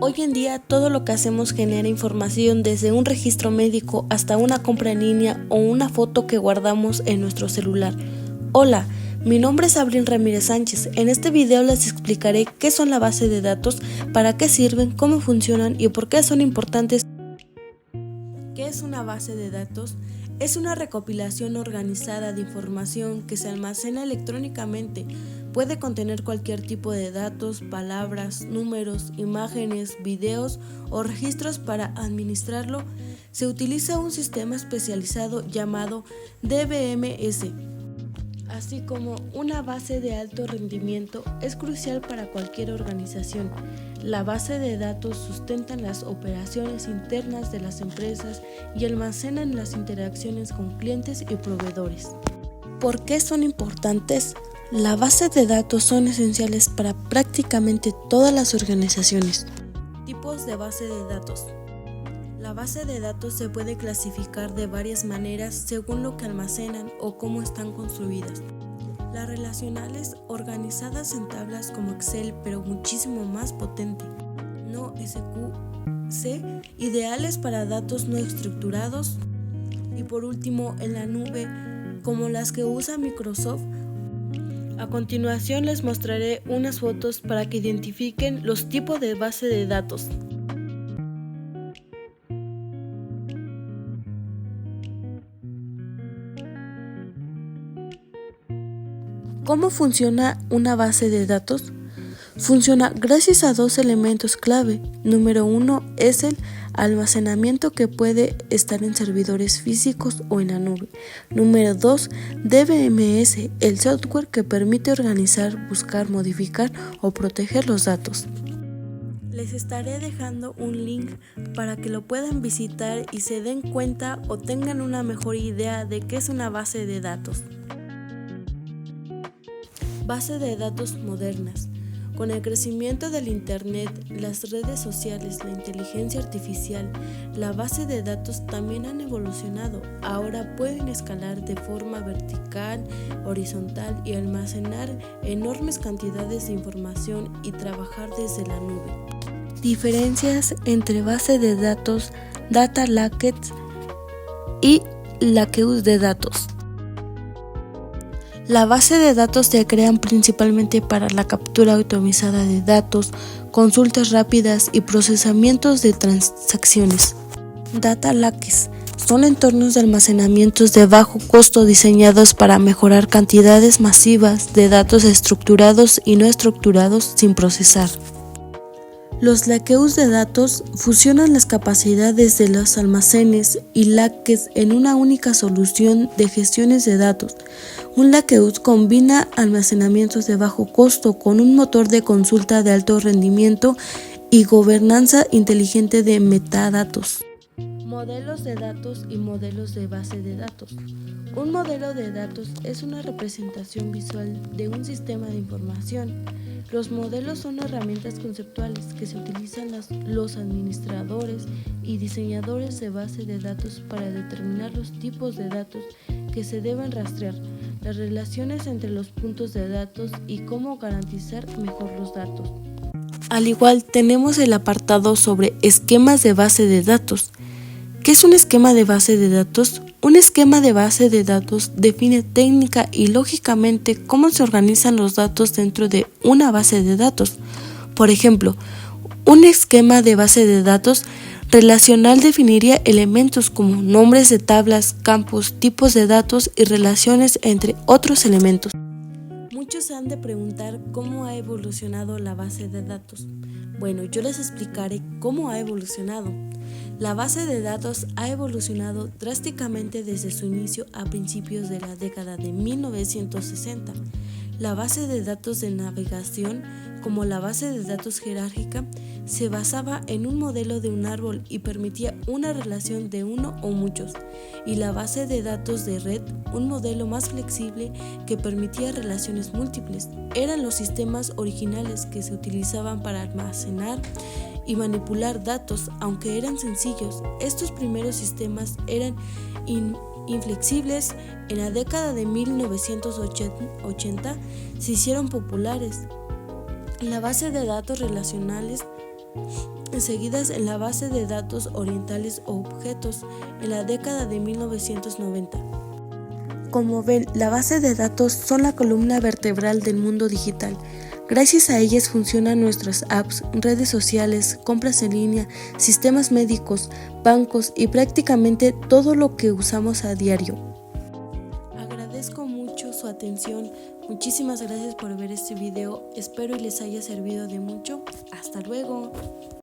Hoy en día todo lo que hacemos genera información, desde un registro médico hasta una compra en línea o una foto que guardamos en nuestro celular. Hola, mi nombre es Abril Ramírez Sánchez. En este video les explicaré qué son la base de datos, para qué sirven, cómo funcionan y por qué son importantes. ¿Qué es una base de datos? Es una recopilación organizada de información que se almacena electrónicamente. Puede contener cualquier tipo de datos, palabras, números, imágenes, videos o registros. Para administrarlo, se utiliza un sistema especializado llamado DBMS. Así como una base de alto rendimiento es crucial para cualquier organización. La base de datos sustenta las operaciones internas de las empresas y almacena las interacciones con clientes y proveedores. ¿Por qué son importantes? La base de datos son esenciales para prácticamente todas las organizaciones. Tipos de base de datos. La base de datos se puede clasificar de varias maneras según lo que almacenan o cómo están construidas. Las relacionales, organizadas en tablas como Excel, pero muchísimo más potente. No SQC, ideales para datos no estructurados. Y por último, en la nube, como las que usa Microsoft. A continuación les mostraré unas fotos para que identifiquen los tipos de base de datos. ¿Cómo funciona una base de datos? Funciona gracias a dos elementos clave. Número 1 es el almacenamiento, que puede estar en servidores físicos o en la nube. Número 2, DBMS, el software que permite organizar, buscar, modificar o proteger los datos. Les estaré dejando un link para que lo puedan visitar y se den cuenta o tengan una mejor idea de qué es una base de datos. Base de datos modernas. Con el crecimiento del Internet, las redes sociales, la inteligencia artificial, la base de datos también han evolucionado. Ahora pueden escalar de forma vertical, horizontal y almacenar enormes cantidades de información y trabajar desde la nube. Diferencias entre base de datos, data lakes y lakehouse de datos. La base de datos se crean principalmente para la captura automatizada de datos, consultas rápidas y procesamientos de transacciones. Data lakes son entornos de almacenamiento de bajo costo diseñados para mejorar cantidades masivas de datos estructurados y no estructurados sin procesar. Los lakehouse de datos fusionan las capacidades de los almacenes y lakes en una única solución de gestiones de datos. Un lakehouse combina almacenamientos de bajo costo con un motor de consulta de alto rendimiento y gobernanza inteligente de metadatos. Modelos de datos y modelos de base de datos. Un modelo de datos es una representación visual de un sistema de información. Los modelos son herramientas conceptuales que se utilizan los administradores y diseñadores de base de datos para determinar los tipos de datos que se deben rastrear, las relaciones entre los puntos de datos y cómo garantizar mejor los datos. Al igual, tenemos el apartado sobre esquemas de base de datos. ¿Qué es un esquema de base de datos? Un esquema de base de datos define técnica y lógicamente cómo se organizan los datos dentro de una base de datos. Por ejemplo, un esquema de base de datos relacional definiría elementos como nombres de tablas, campos, tipos de datos y relaciones entre otros elementos. Muchos se han de preguntar cómo ha evolucionado la base de datos. Bueno, yo les explicaré cómo ha evolucionado. La base de datos ha evolucionado drásticamente desde su inicio a principios de la década de 1960. La base de datos de navegación, como la base de datos jerárquica, se basaba en un modelo de un árbol y permitía una relación de uno o muchos, y la base de datos de red, un modelo más flexible que permitía relaciones múltiples. Eran los sistemas originales que se utilizaban para almacenar y manipular datos. Aunque eran sencillos, estos primeros sistemas eran inflexibles. En la década de 1980 se hicieron populares. La base de datos relacionales enseguida en la base de datos orientales o objetos en la década de 1990. Como ven, la base de datos son la columna vertebral del mundo digital. Gracias a ellas funcionan nuestras apps, redes sociales, compras en línea, sistemas médicos, bancos y prácticamente todo lo que usamos a diario. Agradezco mucho su atención. Muchísimas gracias por ver este video. Espero y les haya servido de mucho. Hasta luego.